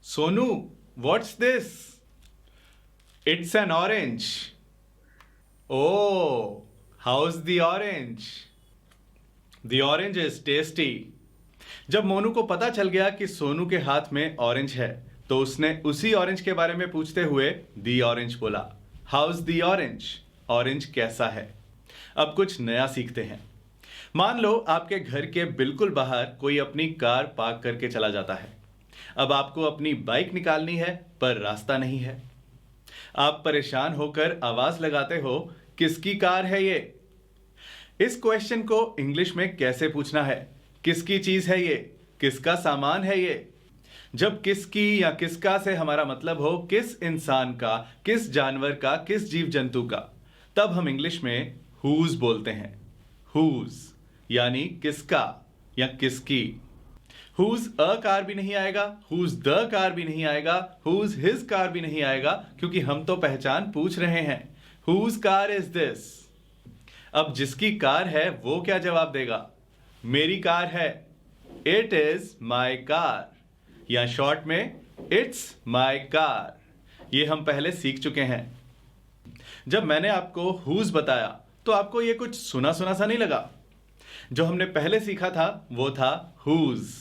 Sonu, what's this? It's an orange. Oh, how's the orange? The orange is tasty. जब मोनू को पता चल गया कि सोनू के हाथ में ऑरेंज है तो उसने उसी ऑरेंज के बारे में पूछते हुए दी ऑरेंज बोला। House the orange? ऑरेंज कैसा है? अब कुछ नया सीखते हैं। मान लो आपके घर के बिल्कुल बाहर कोई अपनी कार पार्क करके चला जाता है। अब आपको अपनी बाइक निकालनी है पर रास्ता नहीं है। आप परेशान होकर आवाज लगाते हो, किसकी कार है ये? इस क्वेश्चन को इंग्लिश में कैसे पूछना है? किसकी चीज है ये? किसका सामान है ये? जब किसकी या किसका से हमारा मतलब हो किस इंसान का, किस जानवर का, किस जीव जंतु का, तब हम इंग्लिश में हुज बोलते हैं। हुज यानी किसका या किसकी। हुज अ कार भी नहीं आएगा, हुज द कार भी नहीं आएगा, हुज हिज कार भी नहीं आएगा, क्योंकि हम तो पहचान पूछ रहे हैं। Whose car is this? अब जिसकी कार है वो क्या जवाब देगा? मेरी कार है। इट इज माई कार, या शॉर्ट में इट्स माई कार। ये हम पहले सीख चुके हैं। जब मैंने आपको हुज बताया तो आपको ये कुछ सुना सुना सा नहीं लगा? जो हमने पहले सीखा था वो था हुज।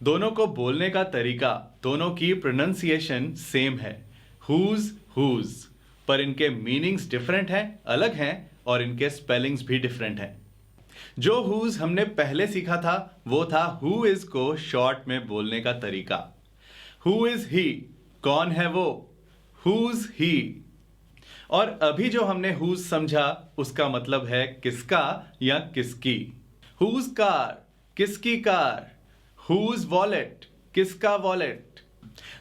दोनों को बोलने का तरीका, दोनों की प्रोनाउंसिएशन सेम है, हुज हुज, पर इनके मीनिंग्स डिफरेंट हैं, अलग हैं, और इनके स्पेलिंग्स भी डिफरेंट हैं। जो हुज हमने पहले सीखा था वो था हु इज को शॉर्ट में बोलने का तरीका। Who is he? कौन है वो? हुज ही। और अभी जो हमने हुज समझा उसका मतलब है किसका या किसकी। Whose car? किसकी कार। Whose wallet? किसका वॉलेट।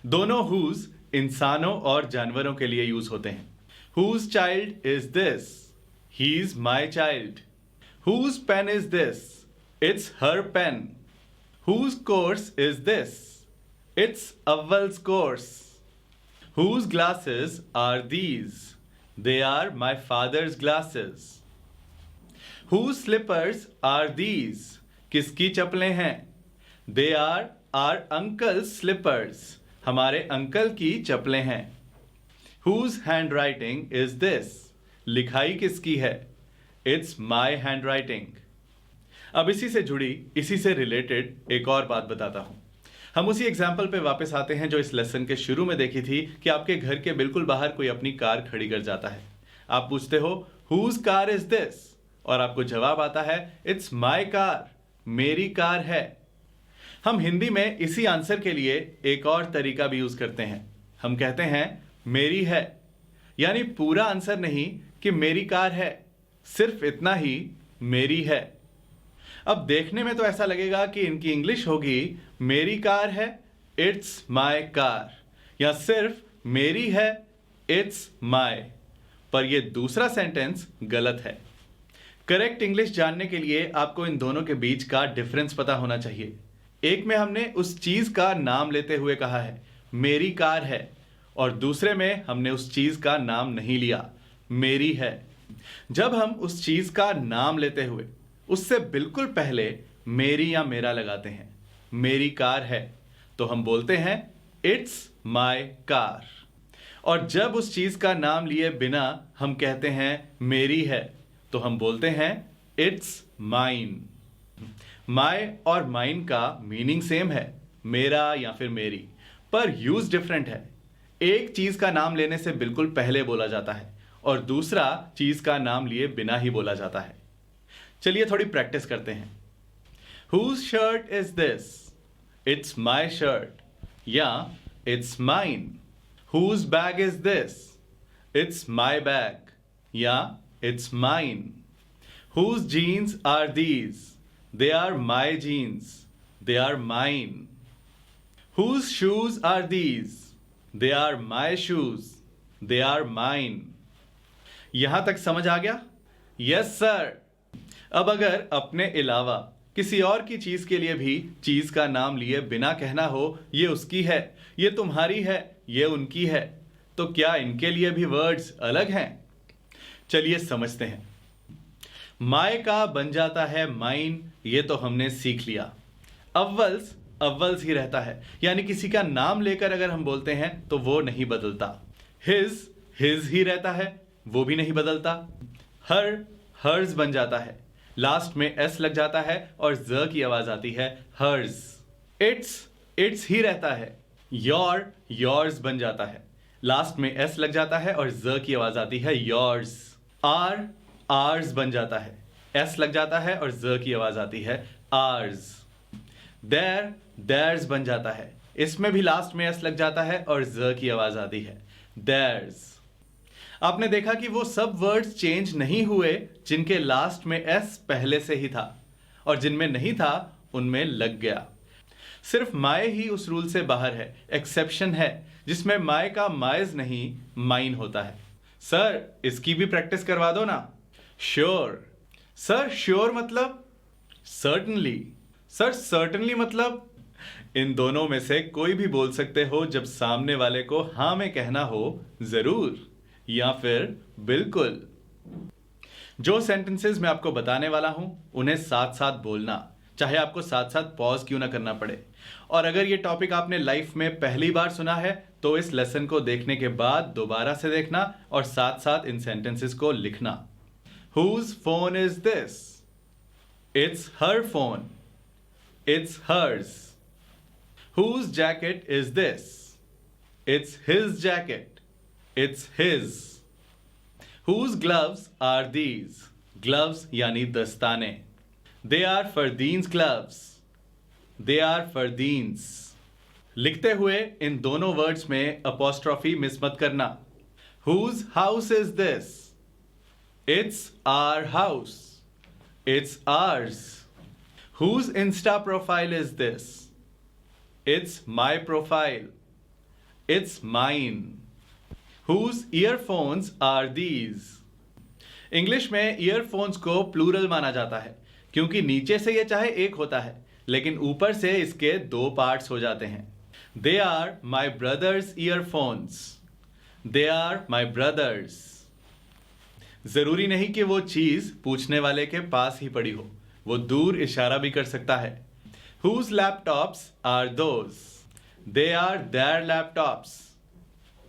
दोनों हुज इंसानों और जानवरों के लिए यूज होते हैं। Whose child is this? He is my child. Whose pen is this? It's her pen. Whose course is this? It's Awwal's course. Whose glasses are these? They are my father's glasses. Whose slippers are these? किसकी चप्पलें हैं? They are our uncle's slippers. हमारे uncle की चप्पलें हैं। Whose handwriting is this? लिखाई किसकी है? It's my handwriting. अब इसी से जुड़ी, इसी से रिलेटेड एक और बात बताता हूं। हम उसी एग्जाम्पल पे वापस आते हैं जो इस लेसन के शुरू में देखी थी कि आपके घर के बिल्कुल बाहर कोई अपनी कार खड़ी कर जाता है। आप पूछते हो whose car is this? और आपको जवाब आता है it's my car, मेरी कार है। हम हिंदी में इसी आंसर के लिए एक और तरीका भी यूज करते हैं। हम कहते हैं मेरी है, यानी पूरा आंसर नहीं कि मेरी कार है, सिर्फ इतना ही, मेरी है। अब देखने में तो ऐसा लगेगा कि इनकी इंग्लिश होगी मेरी कार है, इट्स माय कार, या सिर्फ मेरी है, इट्स माय। पर यह दूसरा सेंटेंस गलत है। करेक्ट इंग्लिश जानने के लिए आपको इन दोनों के बीच का डिफरेंस पता होना चाहिए। एक में हमने उस चीज का नाम लेते हुए कहा है मेरी कार है, और दूसरे में हमने उस चीज का नाम नहीं लिया, मेरी है। जब हम उस चीज का नाम लेते हुए उससे बिल्कुल पहले मेरी या मेरा लगाते हैं, मेरी कार है, तो हम बोलते हैं इट्स माय कार। और जब उस चीज का नाम लिए बिना हम कहते हैं मेरी है, तो हम बोलते हैं इट्स माइन। माय और माइन का मीनिंग सेम है, मेरा या फिर मेरी, पर यूज डिफरेंट है। एक चीज का नाम लेने से बिल्कुल पहले बोला जाता है और दूसरा चीज का नाम लिए बिना ही बोला जाता है। चलिए थोड़ी प्रैक्टिस करते हैं। Whose shirt is this? It's my shirt. या it's mine. Whose bag is this? It's my bag. या it's mine. Whose jeans are these? They are my jeans. They are mine. Whose shoes are these? They are my shoes. They are mine. यहां तक समझ आ गया? Yes sir. अब अगर अपने अलावा किसी और की चीज के लिए भी चीज का नाम लिए बिना कहना हो ये उसकी है, ये तुम्हारी है, ये उनकी है, तो क्या इनके लिए भी वर्ड्स अलग हैं? चलिए समझते हैं। माय का बन जाता है माइन, ये तो हमने सीख लिया। अव्वल्स अव्वल्स ही रहता है, यानी किसी का नाम लेकर अगर हम बोलते हैं तो वो नहीं बदलता। हिज ही रहता है, वो भी नहीं बदलता। हर्स बन जाता है, लास्ट में एस लग जाता है और ज की आवाज आती है हर्स। इट्स ही रहता है, योर्स बन जाता है, लास्ट में एस लग जाता है और ज की आवाज आती है योर्स। आर्स बन जाता है, एस लग जाता है और ज की आवाज आती है आर्स। देर्स बन जाता है, इसमें भी लास्ट में एस लग जाता है और ज की आवाज आती है देर्स। आपने देखा कि वो सब वर्ड्स चेंज नहीं हुए जिनके लास्ट में एस पहले से ही था, और जिनमें नहीं था उनमें लग गया। सिर्फ माय ही उस रूल से बाहर है, एक्सेप्शन है, जिसमें माय का माइज नहीं माइन होता है। सर इसकी भी प्रैक्टिस करवा दो ना। श्योर। सर श्योर मतलब? सर्टनली। सर सर्टनली मतलब? इन दोनों में से कोई भी बोल सकते हो जब सामने वाले को हां में कहना हो जरूर या फिर बिल्कुल। जो सेंटेंसेस मैं आपको बताने वाला हूं उन्हें साथ साथ बोलना, चाहे आपको साथ साथ पॉज क्यों ना करना पड़े। और अगर ये टॉपिक आपने लाइफ में पहली बार सुना है तो इस लेसन को देखने के बाद दोबारा से देखना और साथ साथ इन सेंटेंसेस को लिखना। Whose phone is this? It's her phone. It's hers. Whose jacket is this? It's his jacket. It's his. Whose gloves are these? Gloves यानी दस्ताने। They are Fardeen's gloves. They are Fardeen's. लिखते हुए इन दोनों words में apostrophe miss मत करना। Whose house is this? It's our house. It's ours. Whose Insta profile is this? It's my profile. It's mine. Whose earphones are these? English में earphones को plural माना जाता है क्योंकि नीचे से ये चाहे एक होता है लेकिन ऊपर से इसके दो पार्ट्स हो जाते हैं। They are my brother's earphones. They are my brother's. जरूरी नहीं कि वो चीज पूछने वाले के पास ही पड़ी हो, वो दूर इशारा भी कर सकता है। Whose laptops are those? They are their laptops.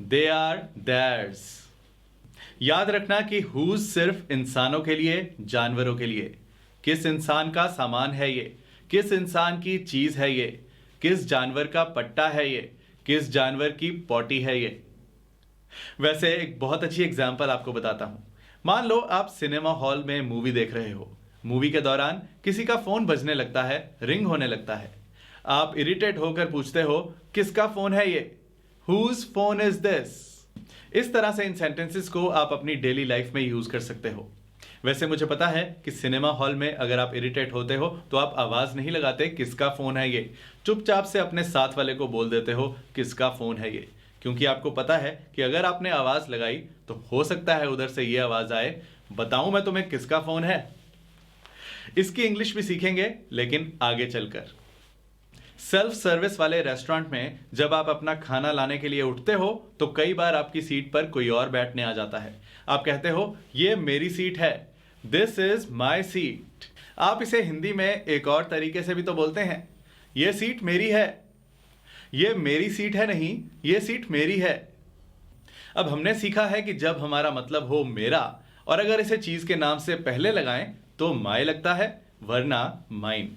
They are theirs. याद रखना कि whose सिर्फ इंसानों के लिए, जानवरों के लिए। किस इंसान का सामान है ये, किस इंसान की चीज है ये, किस जानवर का पट्टा है ये, किस जानवर की पॉटी है ये। वैसे एक बहुत अच्छी एग्जाम्पल आपको बताता हूं। मान लो आप सिनेमा हॉल में मूवी देख रहे हो। मूवी के दौरान किसी का फोन बजने लगता है, रिंग होने लगता है। आप इरिटेट होकर पूछते हो किसका फोन है ये? Whose phone is this? इस तरह से इन सेंटेंसेस को आप अपनी डेली लाइफ में यूज कर सकते हो। वैसे मुझे पता है कि सिनेमा हॉल में अगर आप इरिटेट होते हो तो आप आवाज नहीं लगाते किसका फोन है ये, चुपचाप से अपने साथ वाले को बोल देते हो किसका फोन है ये, क्योंकि आपको पता है कि अगर आपने आवाज लगाई तो हो सकता है उधर से ये आवाज आए, बताऊं मैं तुम्हें किसका फोन है। इसकी इंग्लिश भी सीखेंगे लेकिन आगे चलकर। सेल्फ सर्विस वाले रेस्टोरेंट में जब आप अपना खाना लाने के लिए उठते हो तो कई बार आपकी सीट पर कोई और बैठने आ जाता है। आप कहते हो ये मेरी सीट है, दिस इज माई सीट। आप इसे हिंदी में एक और तरीके से भी तो बोलते हैं, ये सीट मेरी है। ये मेरी सीट है नहीं, ये सीट मेरी है। अब हमने सीखा है कि जब हमारा मतलब हो मेरा और अगर इसे चीज के नाम से पहले लगाएं तो माय लगता है वरना माइन।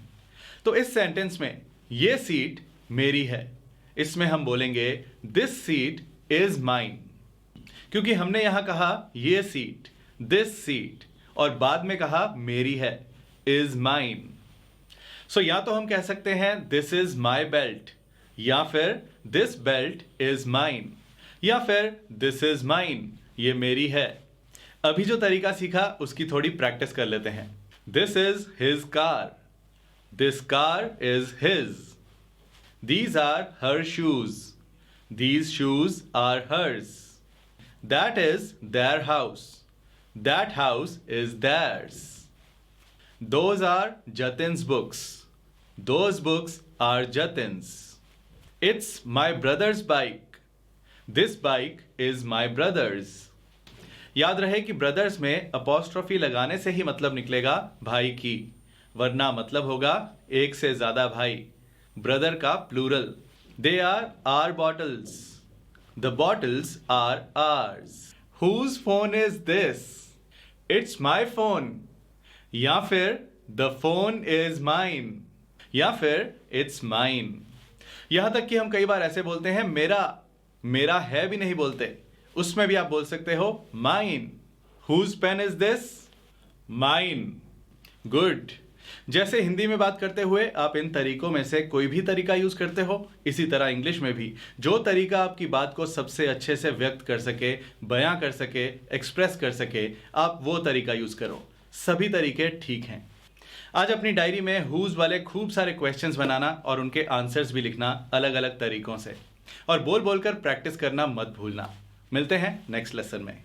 तो इस सेंटेंस में ये सीट मेरी है, इसमें हम बोलेंगे दिस सीट इज माइन, क्योंकि हमने यहां कहा ये सीट, दिस सीट, और बाद में कहा मेरी है, इज माइन। सो या तो हम कह सकते हैं दिस इज माई बेल्ट, या फिर दिस बेल्ट इज माइन, या फिर दिस इज माइन, ये मेरी है। अभी जो तरीका सीखा उसकी थोड़ी प्रैक्टिस कर लेते हैं। This is his car, this car is his. These are her shoes, these shoes are hers। That is their house, that house is theirs। Those are Jatin's books, those books are Jatin's। It's my brother's bike, this bike is my brother's। याद रहे कि brothers में apostrophe लगाने से ही मतलब निकलेगा भाई की, वरना मतलब होगा एक से ज्यादा भाई। ब्रदर का plural. They are our bottles. The bottles are ours. Whose phone is this? It's my phone. या फिर द फोन इज माइन। या फिर इट्स माइन। यहां तक कि हम कई बार ऐसे बोलते हैं मेरा है भी नहीं बोलते, उसमें भी आप बोल सकते हो mine. Whose pen is this? Mine. Good. जैसे हिंदी में बात करते हुए आप इन तरीकों में से कोई भी तरीका यूज करते हो, इसी तरह इंग्लिश में भी जो तरीका आपकी बात को सबसे अच्छे से व्यक्त कर सके, बयां कर सके, एक्सप्रेस कर सके, आप वो तरीका यूज करो। सभी तरीके ठीक हैं। आज अपनी डायरी में हुज वाले खूब सारे क्वेश्चंस बनाना और उनके आंसर्स भी लिखना अलग अलग तरीकों से, और बोल बोलकर प्रैक्टिस करना मत भूलना। मिलते हैं नेक्स्ट लेसन में।